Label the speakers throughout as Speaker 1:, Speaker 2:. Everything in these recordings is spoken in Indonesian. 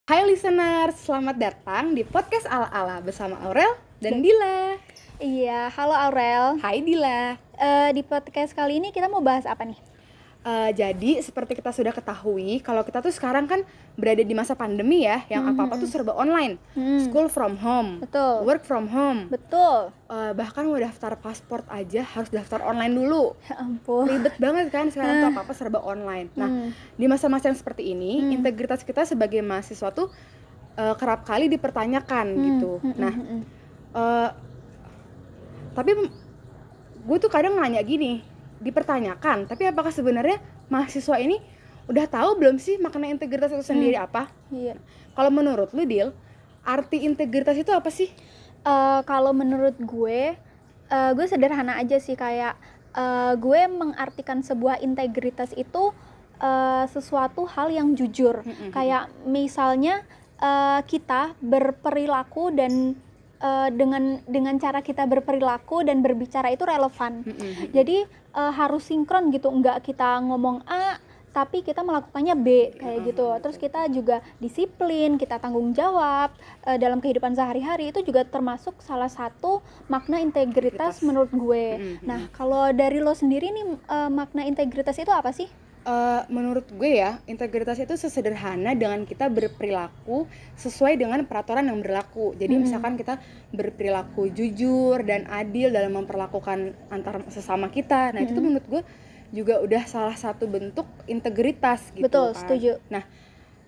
Speaker 1: Hai listeners, selamat datang di podcast Ala-Ala bersama Aurel dan Dila.
Speaker 2: Iya, halo Aurel.
Speaker 1: Hai Dila.
Speaker 2: Di podcast kali ini kita mau bahas apa nih?
Speaker 1: Jadi seperti kita sudah ketahui, kalau kita tuh sekarang kan berada di masa pandemi ya, yang apa-apa tuh serba online. School from home,
Speaker 2: Betul.
Speaker 1: work from home.
Speaker 2: Betul.
Speaker 1: Bahkan mau daftar paspor aja harus daftar online dulu.
Speaker 2: Ya ampun.
Speaker 1: Ribet banget kan sekarang tuh apa-apa serba online. Nah, di masa-masa yang seperti ini, integritas kita sebagai mahasiswa tuh kerap kali dipertanyakan gitu. Nah, tapi gue tuh kadang nanya gini, dipertanyakan, tapi apakah sebenarnya mahasiswa ini udah tahu belum sih makna integritas itu sendiri apa?
Speaker 2: Iya.
Speaker 1: Kalau menurut lu, Dil, arti integritas itu apa sih?
Speaker 2: Kalau menurut gue sederhana aja sih, kayak gue mengartikan sebuah integritas itu sesuatu hal yang jujur. Kayak misalnya kita berperilaku dan dengan cara kita berperilaku dan berbicara itu relevan. Jadi harus sinkron gitu, enggak kita ngomong A tapi kita melakukannya B kayak gitu. Terus kita juga disiplin, kita tanggung jawab dalam kehidupan sehari-hari, itu juga termasuk salah satu makna integritas menurut gue. Nah, kalau dari lo sendiri nih, makna integritas itu apa sih?
Speaker 1: Menurut gue ya, integritas itu sesederhana dengan kita berperilaku sesuai dengan peraturan yang berlaku. Jadi misalkan kita berperilaku jujur dan adil dalam memperlakukan antar sesama kita. Nah, itu tuh menurut gue juga udah salah satu bentuk integritas gitu.
Speaker 2: Betul,
Speaker 1: kan.
Speaker 2: setuju.
Speaker 1: Nah,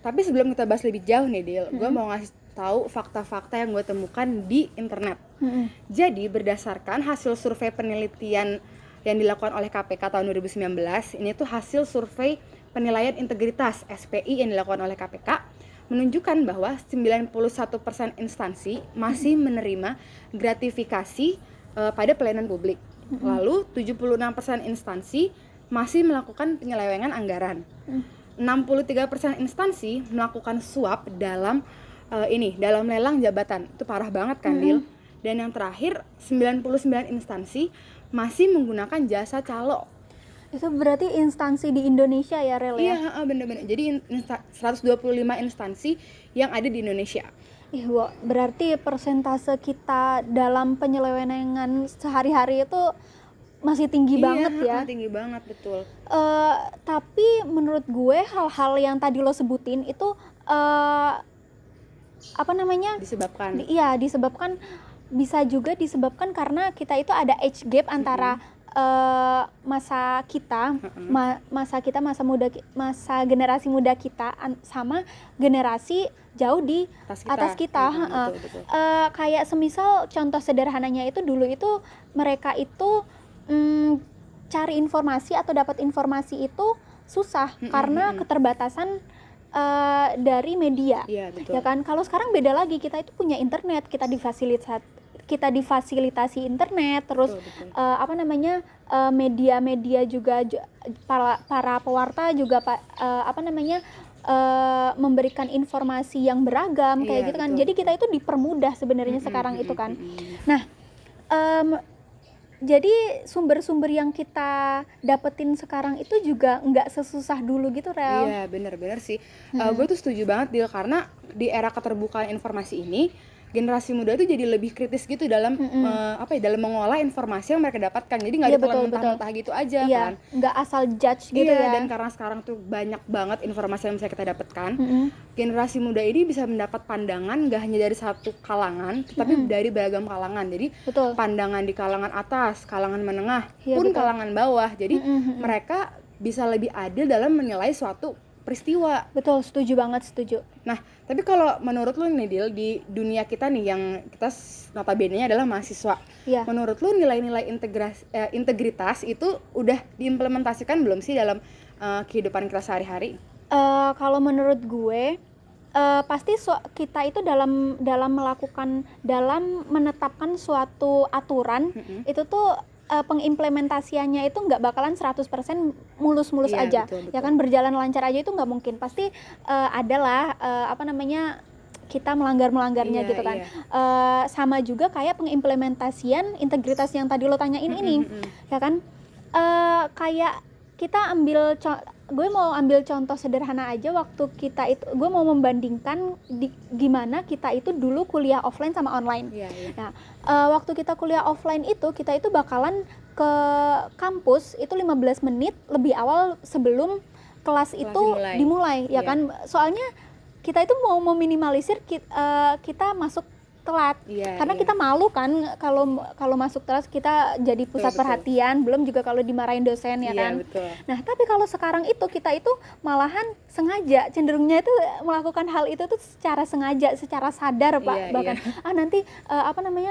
Speaker 1: tapi sebelum kita bahas lebih jauh nih, Dil, gue mau ngasih tahu fakta-fakta yang gue temukan di internet. Jadi berdasarkan hasil survei penelitian yang dilakukan oleh KPK tahun 2019, ini tuh hasil survei penilaian integritas SPI yang dilakukan oleh KPK menunjukkan bahwa 91% instansi masih menerima gratifikasi pada pelayanan publik. Lalu 76% instansi masih melakukan penyelewengan anggaran. 63% instansi melakukan suap dalam dalam lelang jabatan. Itu parah banget kan, Dil? Dan yang terakhir, 99 instansi masih menggunakan jasa calo.
Speaker 2: Itu berarti instansi di Indonesia ya, Rel ya?
Speaker 1: Iya, bener-bener. Jadi 125 instansi yang ada di Indonesia.
Speaker 2: Berarti persentase kita dalam penyelewengan sehari-hari itu masih tinggi banget ya.
Speaker 1: Tinggi banget, betul.
Speaker 2: Tapi menurut gue hal-hal yang tadi lo sebutin itu
Speaker 1: Disebabkan.
Speaker 2: Disebabkan, bisa juga disebabkan karena kita itu ada age gap antara masa generasi muda kita sama generasi jauh di atas kita.
Speaker 1: Betul.
Speaker 2: Kayak semisal contoh sederhananya itu, dulu itu mereka itu cari informasi atau dapat informasi itu susah karena keterbatasan dari media.
Speaker 1: Iya, betul.
Speaker 2: Ya kan? Kalau sekarang beda lagi, kita itu punya internet, kita difasilitasi internet, terus
Speaker 1: betul.
Speaker 2: Media-media juga para pewarta juga memberikan informasi yang beragam kayak gitu kan.
Speaker 1: Betul.
Speaker 2: Jadi kita itu dipermudah sebenarnya sekarang itu kan. Nah, jadi sumber-sumber yang kita dapetin sekarang itu juga nggak sesusah dulu gitu, Rel.
Speaker 1: Iya, benar sih. Gue tuh setuju banget, Dil, karena di era keterbukaan informasi ini, generasi muda itu jadi lebih kritis gitu dalam dalam mengolah informasi yang mereka dapatkan. Jadi nggak ditelan mentah-mentah gitu aja kan.
Speaker 2: Nggak asal judge gitu ya.
Speaker 1: Dan karena sekarang tuh banyak banget informasi yang bisa kita dapatkan, generasi muda ini bisa mendapat pandangan nggak hanya dari satu kalangan, tapi dari beragam kalangan. Jadi pandangan di kalangan atas, kalangan menengah, kalangan bawah. Jadi mereka bisa lebih adil dalam menilai suatu peristiwa.
Speaker 2: Betul, setuju banget, setuju.
Speaker 1: Nah, tapi kalau menurut lu nih, Dil, di dunia kita nih yang kita notabene-nya adalah mahasiswa.
Speaker 2: Iya.
Speaker 1: Menurut lu nilai-nilai integritas itu udah diimplementasikan belum sih dalam kehidupan kita sehari-hari?
Speaker 2: Kalau menurut gue pasti kita itu dalam menetapkan suatu aturan itu tuh pengimplementasiannya itu nggak bakalan 100% mulus-mulus aja.
Speaker 1: Betul.
Speaker 2: Ya kan, berjalan lancar aja itu nggak mungkin. Pasti adalah kita melanggarnya gitu kan. Sama juga kayak pengimplementasian integritas yang tadi lo tanyain ini. Ya kan, kayak kita ambil gue mau ambil contoh sederhana aja. Waktu kita itu, gue mau membandingkan gimana kita itu dulu kuliah offline sama online. Nah, waktu kita kuliah offline itu, kita itu bakalan ke kampus itu 15 menit lebih awal sebelum kelas itu dimulai, ya kan? Soalnya kita itu mau meminimalisir kita masuk telat, karena kita malu kan kalau masuk telat kita jadi pusat perhatian, belum juga kalau dimarahin dosen, ya kan. Nah, tapi kalau sekarang itu kita itu malahan sengaja, cenderungnya itu melakukan hal itu tuh secara sengaja, secara sadar, bahkan nanti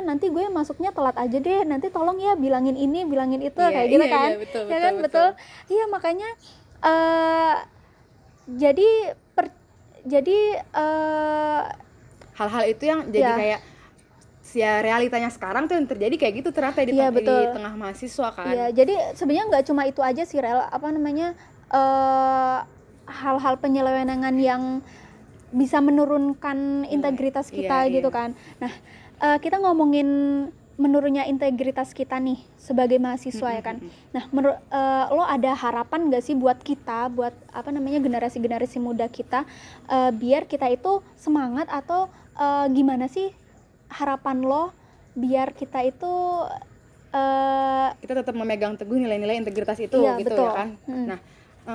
Speaker 2: nanti gue masuknya telat aja deh, nanti tolong ya bilangin ini bilangin itu, kayak gitu kan. Betul. Iya, makanya jadi
Speaker 1: hal-hal itu yang jadi kayak realitanya sekarang tuh yang terjadi kayak gitu ternyata di tengah mahasiswa kan.
Speaker 2: Iya, jadi sebenarnya nggak cuma itu aja sih, Rel, hal-hal penyelewengan yang bisa menurunkan integritas kita gitu kan. Nah, kita ngomongin menurunnya integritas kita nih sebagai mahasiswa, ya kan. Nah, lo ada harapan nggak sih buat kita, buat generasi-generasi muda kita, biar kita itu semangat, atau gimana sih harapan lo biar kita itu
Speaker 1: kita tetap memegang teguh nilai-nilai integritas itu, gitu
Speaker 2: betul.
Speaker 1: Ya kan. Nah,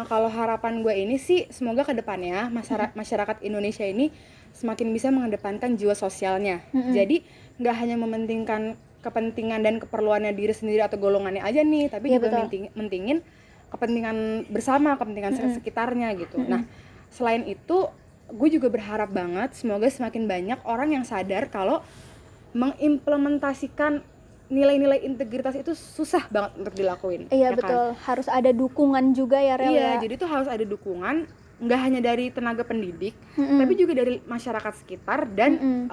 Speaker 1: kalau harapan gue ini sih semoga kedepannya masyarakat Indonesia ini semakin bisa mengedepankan jiwa sosialnya. Jadi nggak hanya mementingkan kepentingan dan keperluannya diri sendiri atau golongannya aja nih, tapi juga mentingin kepentingan bersama, kepentingan sekitarnya gitu. Nah, selain itu gue juga berharap banget semoga semakin banyak orang yang sadar kalau mengimplementasikan nilai-nilai integritas itu susah banget untuk dilakuin.
Speaker 2: Iya, betul. Kan? Harus ada dukungan juga ya, Rel.
Speaker 1: Iya, jadi tuh harus ada dukungan, nggak hanya dari tenaga pendidik, tapi juga dari masyarakat sekitar dan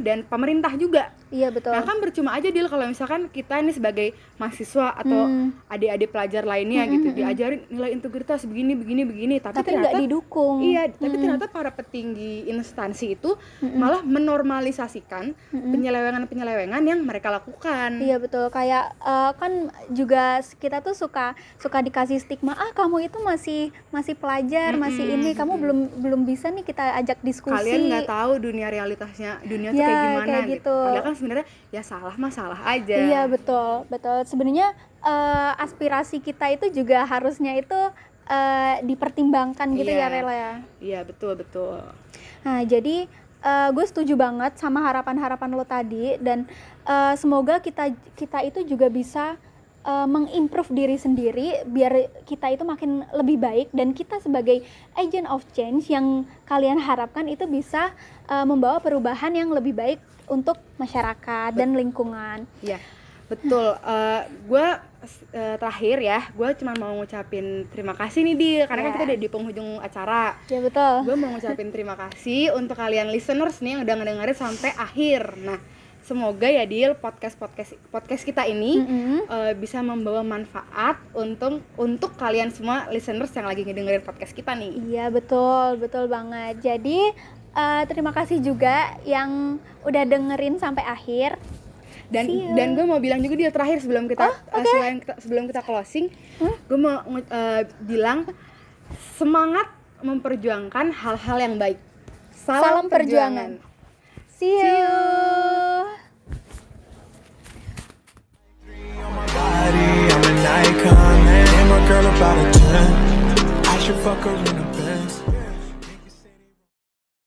Speaker 1: dan pemerintah juga.
Speaker 2: Iya, betul.
Speaker 1: Nah, kan percuma aja Dil kalau misalkan kita ini sebagai mahasiswa atau adik-adik pelajar lainnya gitu diajarin nilai integritas begini tapi ternyata
Speaker 2: nggak didukung.
Speaker 1: Iya, tapi ternyata para petinggi instansi itu malah menormalisasikan penyelewengan yang mereka lakukan.
Speaker 2: Iya, betul. Kayak kan juga kita tuh suka dikasih stigma, kamu itu masih pelajar, masih ini, kamu belum bisa nih kita ajak diskusi.
Speaker 1: Kalian nggak tahu dunia realitasnya, dunia tuh kayak gimana gitu. Padahal kan sebenarnya ya salah aja.
Speaker 2: Iya, betul. Sebenarnya aspirasi kita itu juga harusnya itu dipertimbangkan gitu ya, Rela ya.
Speaker 1: Iya, betul.
Speaker 2: Nah, jadi gue setuju banget sama harapan-harapan lo tadi, dan semoga kita itu juga bisa mengimprove diri sendiri biar kita itu makin lebih baik, dan kita sebagai agent of change yang kalian harapkan itu bisa membawa perubahan yang lebih baik untuk masyarakat dan lingkungan.
Speaker 1: Iya, betul. Gue terakhir ya, gue cuma mau ngucapin terima kasih nih Dil, karena kan kita udah di penghujung acara.
Speaker 2: Ya, betul.
Speaker 1: Gue mau ngucapin terima kasih untuk kalian listeners nih yang udah ngedengerin sampai akhir. Nah, semoga ya Dil podcast kita ini bisa membawa manfaat untuk kalian semua listeners yang lagi ngedengerin podcast kita nih.
Speaker 2: Iya, betul banget. Jadi terima kasih juga yang udah dengerin sampai akhir.
Speaker 1: Dan gue mau bilang juga Dil terakhir sebelum kita sebelum kita closing, gue mau bilang semangat memperjuangkan hal-hal yang baik. Salam perjuangan.
Speaker 2: See you.
Speaker 3: I'm an icon, man. I'm a girl about a 10. I should fuck her in a bed.